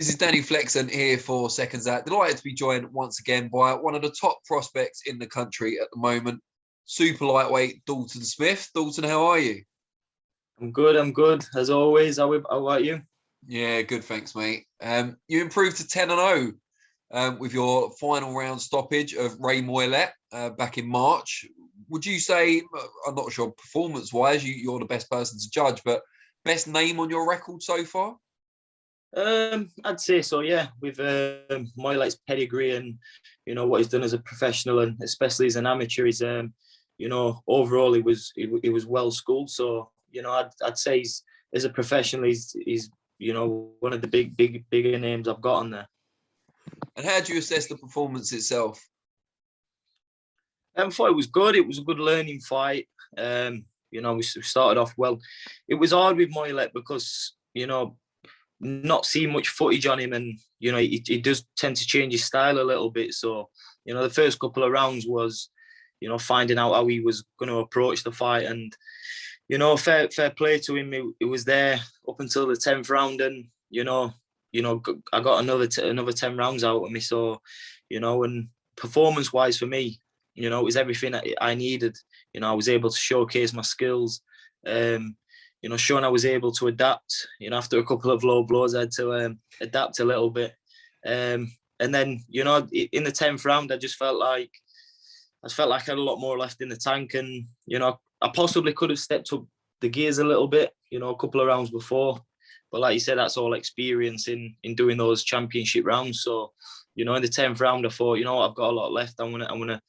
This is Danny Flexon here for Seconds Out. Delighted to be joined once again by one of the top prospects in the country at the moment, super lightweight Dalton Smith. Dalton, how are you? I'm good. As always, how about you? Yeah, good, thanks, mate. You improved to 10-0 with your final round stoppage of Ray Moylett back in March. Would you say, I'm not sure performance-wise, you're the best person to judge, but best name on your record so far? I'd say so, yeah. With Moylett's pedigree and what he's done as a professional and especially as an amateur, he's overall he was well schooled. So I'd say he's, as a professional, he's one of the bigger names I've got on there. And how do you assess the performance itself? I thought it was good. It was a good learning fight. We started off well. It was hard with Moylett because not seeing much footage on him, and he does tend to change his style a little bit. So the first couple of rounds was finding out how he was going to approach the fight, and fair play to him. It was there up until the 10th round, and I got another 10 rounds out of me. So and performance wise for me, it was everything I needed. I was able to showcase my skills. Showing I was able to adapt. After a couple of low blows, I had to adapt a little bit. And then, in the 10th round, I felt like I had a lot more left in the tank, and I possibly could have stepped up the gears a little bit, a couple of rounds before. But like you said, that's all experience in doing those championship rounds. So, in the 10th round, I thought, I've got a lot left. I'm gonna,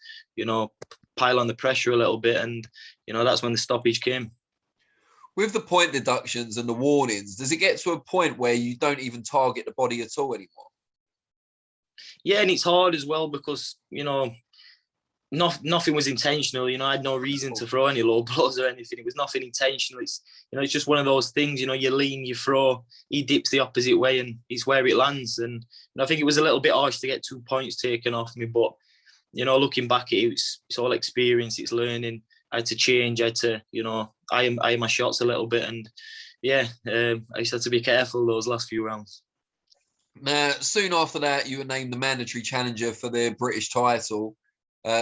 pile on the pressure a little bit, and that's when the stoppage came. With the point deductions and the warnings, does it get to a point where you don't even target the body at all anymore? Yeah, and it's hard as well because, nothing was intentional. I had no reason to throw any low blows or anything. It was nothing intentional. It's, it's just one of those things, you lean, you throw, he dips the opposite way and it's where it lands. And I think it was a little bit harsh to get 2 points taken off me. But, looking back at it, it's all experience, it's learning. I had to change. I had to, eye my shots a little bit, and I just had to be careful those last few rounds. Now, soon after that, you were named the mandatory challenger for the British title.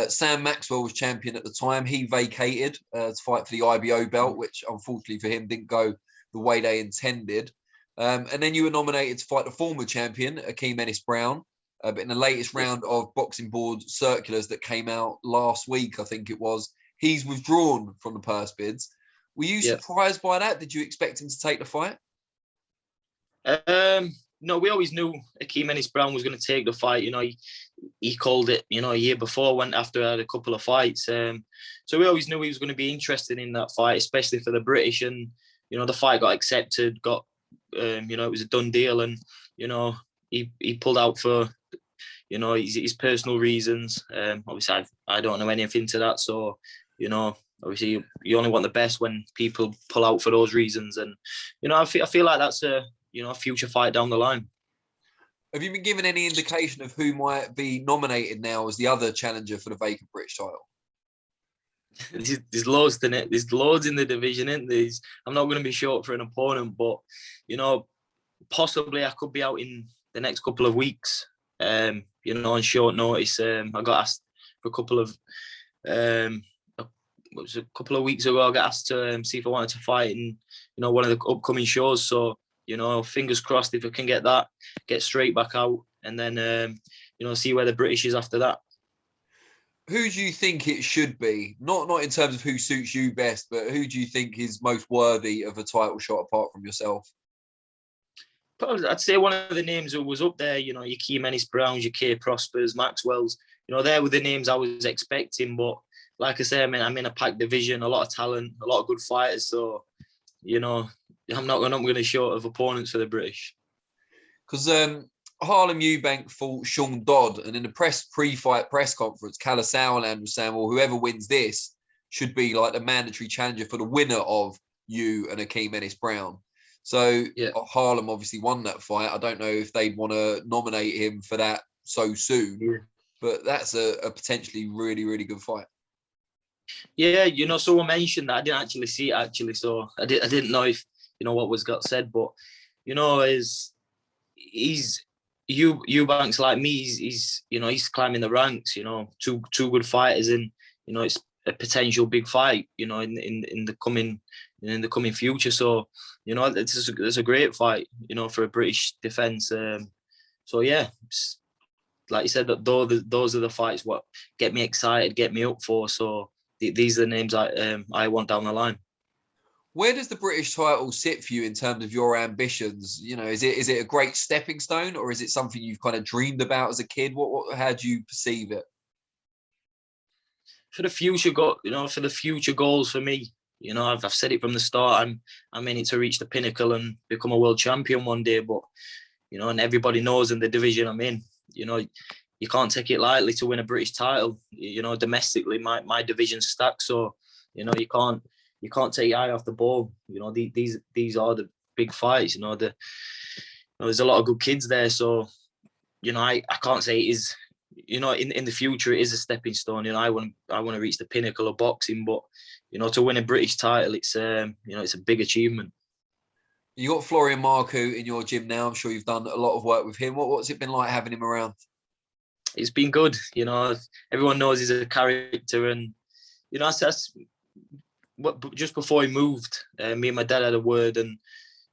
Sam Maxwell was champion at the time. He vacated to fight for the IBO belt, which unfortunately for him didn't go the way they intended. And then you were nominated to fight the former champion, Akeem Ennis-Brown. But in the latest round of boxing board circulars that came out last week, I think it was, he's withdrawn from the purse bids. Were you surprised by that? Did you expect him to take the fight? No, we always knew Akeem Ennis-Brown was going to take the fight. He called it, a year before, went after I had a couple of fights. So we always knew he was going to be interested in that fight, especially for the British. And, the fight got accepted, it was a done deal. And, he pulled out for, his personal reasons. Obviously, I don't know anything to that. So, obviously you only want the best when people pull out for those reasons. And, I feel like that's a future fight down the line. Have you been given any indication of who might be nominated now as the other challenger for the vacant British title? There's loads in it. There's loads in the division, isn't there? I'm not going to be short for an opponent, but, possibly I could be out in the next couple of weeks, on short notice. I got asked for a couple of weeks ago, I got asked to see if I wanted to fight in, one of the upcoming shows. So, fingers crossed if I can get straight back out, and then, see where the British is after that. Who do you think it should be? Not in terms of who suits you best, but who do you think is most worthy of a title shot apart from yourself? I'd say one of the names that was up there, your Akeem Ennis-Browns, your K Prospers, Maxwells, they were the names I was expecting. But like I say, I'm in a packed division, a lot of talent, a lot of good fighters. So, I'm not going to short of opponents for the British. Because Harlem Eubank fought Sean Dodd, and in the pre-fight press conference, Kalle Sauerland was saying, well, whoever wins this should be like the mandatory challenger for the winner of you and Akeem Ennis-Brown. So Harlem obviously won that fight. I don't know if they'd want to nominate him for that so soon, but that's a potentially really, really good fight. Yeah, someone mentioned that. I didn't actually see it, so I didn't know if, what was got said, but, Eubanks like me. He's climbing the ranks. Two good fighters, and it's a potential big fight. In the coming future. So it's a great fight. For a British defence. So yeah, like you said, those are the fights what get me excited, get me up for. So these are the names I want down the line. Where does the British title sit for you in terms of your ambitions? Is it a great stepping stone, or is it something you've kind of dreamed about as a kid? How do you perceive it? For the future, for the future goals for me, I've said it from the start. I'm in it to reach the pinnacle and become a world champion one day. But and everybody knows in the division I'm in, you can't take it lightly to win a British title. Domestically, my division's stacked, so you can't take your eye off the ball. These are the big fights. There's a lot of good kids there, so I can't say it is. In the future, it is a stepping stone. I want to reach the pinnacle of boxing, but to win a British title, it's a big achievement. You got Florian Marku in your gym now. I'm sure you've done a lot of work with him. What's it been like having him around? It's been good. Everyone knows he's a character, and just before he moved, me and my dad had a word, and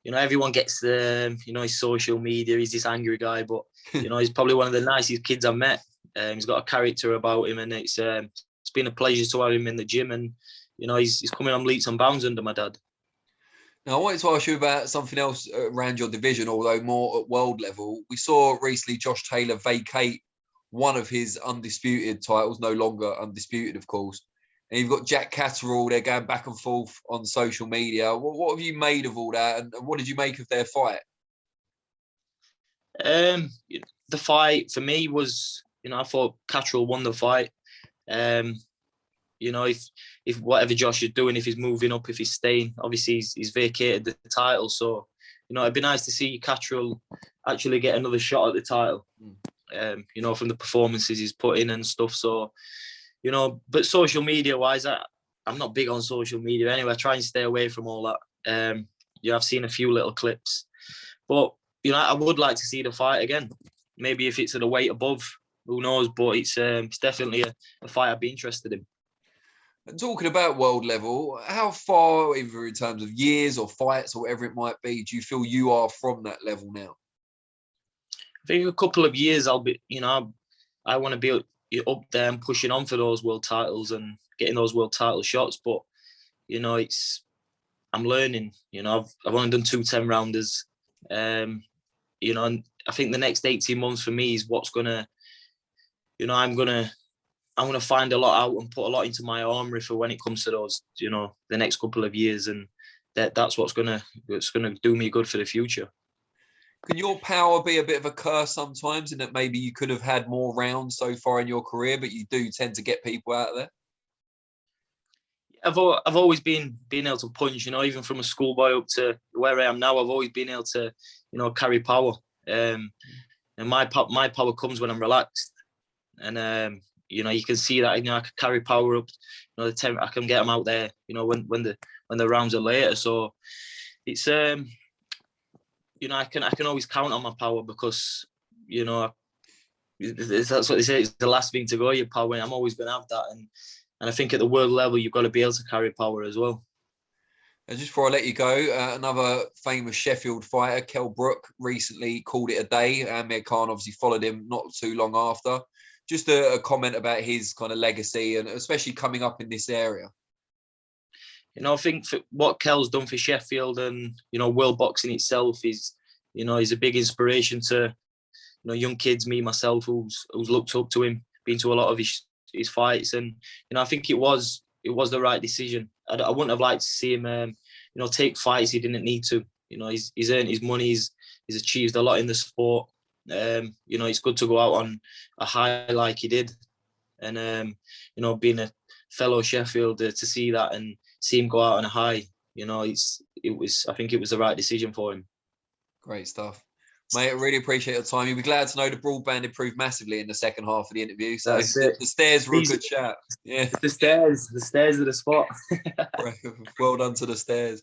everyone gets his social media. He's this angry guy, but he's probably one of the nicest kids I've met. He's got a character about him, and it's been a pleasure to have him in the gym, and he's coming on leaps and bounds under my dad. Now, I wanted to ask you about something else around your division, although more at world level. We saw recently Josh Taylor vacate one of his undisputed titles, no longer undisputed, of course. And you've got Jack Catterall, they're going back and forth on social media. What have you made of all that, and what did you make of their fight? The fight for me was, I thought Catterall won the fight. If whatever Josh is doing, if he's moving up, if he's staying, obviously he's vacated the title. So, it'd be nice to see Catterall actually get another shot at the title. From the performances he's put in and stuff. So, but social media wise, I'm not big on social media anyway. I try and stay away from all that. I've seen a few little clips, but I would like to see the fight again. Maybe if it's at a weight above, who knows? But it's definitely a fight I'd be interested in. And talking about world level, how far, either in terms of years or fights or whatever it might be, do you feel you are from that level now? I think a couple of years I'll be. I want to be up there and pushing on for those world titles and getting those world title shots. But I'm learning. I've only done 2 10-rounders. And I think the next 18 months for me is what's gonna. I'm gonna find a lot out and put a lot into my armory for when it comes to those. The next couple of years, and that's what's gonna do me good for the future. Can your power be a bit of a curse sometimes, in that maybe you could have had more rounds so far in your career, but you do tend to get people out of there? I've always been able to punch, even from a schoolboy up to where I am now. I've always been able to, carry power. And my power comes when I'm relaxed. And you can see that. I can carry power up. I can get them out there. When the rounds are later. So it's I can always count on my power because that's what they say. It's the last thing to go. Your power. I'm always going to have that. And I think at the world level, you've got to be able to carry power as well. And just before I let you go, another famous Sheffield fighter, Kell Brook, recently called it a day. Amir Khan obviously followed him not too long after. Just a comment about his kind of legacy and especially coming up in this area. I think what Kell's done for Sheffield and, world boxing itself is, he's a big inspiration to, young kids, me, myself, who's looked up to him, been to a lot of his fights. And, I think it was the right decision. I wouldn't have liked to see him, take fights he didn't need to. He's earned his money. He's achieved a lot in the sport. It's good to go out on a high like he did. And, being a fellow Sheffield to see that and see him go out on a high, I think it was the right decision for him. Great stuff. Mate, I really appreciate your time. You'll be glad to know the broadband improved massively in the second half of the interview. So the stairs were a good chat. Yeah. The stairs are the spot. Well done to the stairs.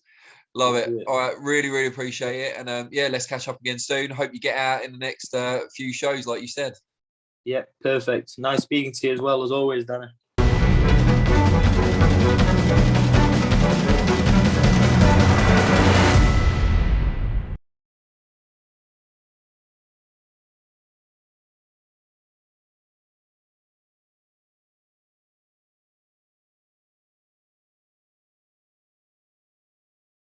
Love it. All right, really, really appreciate it. And yeah, let's catch up again soon. Hope you get out in the next few shows, like you said. Yeah, perfect. Nice speaking to you as well as always, Danny.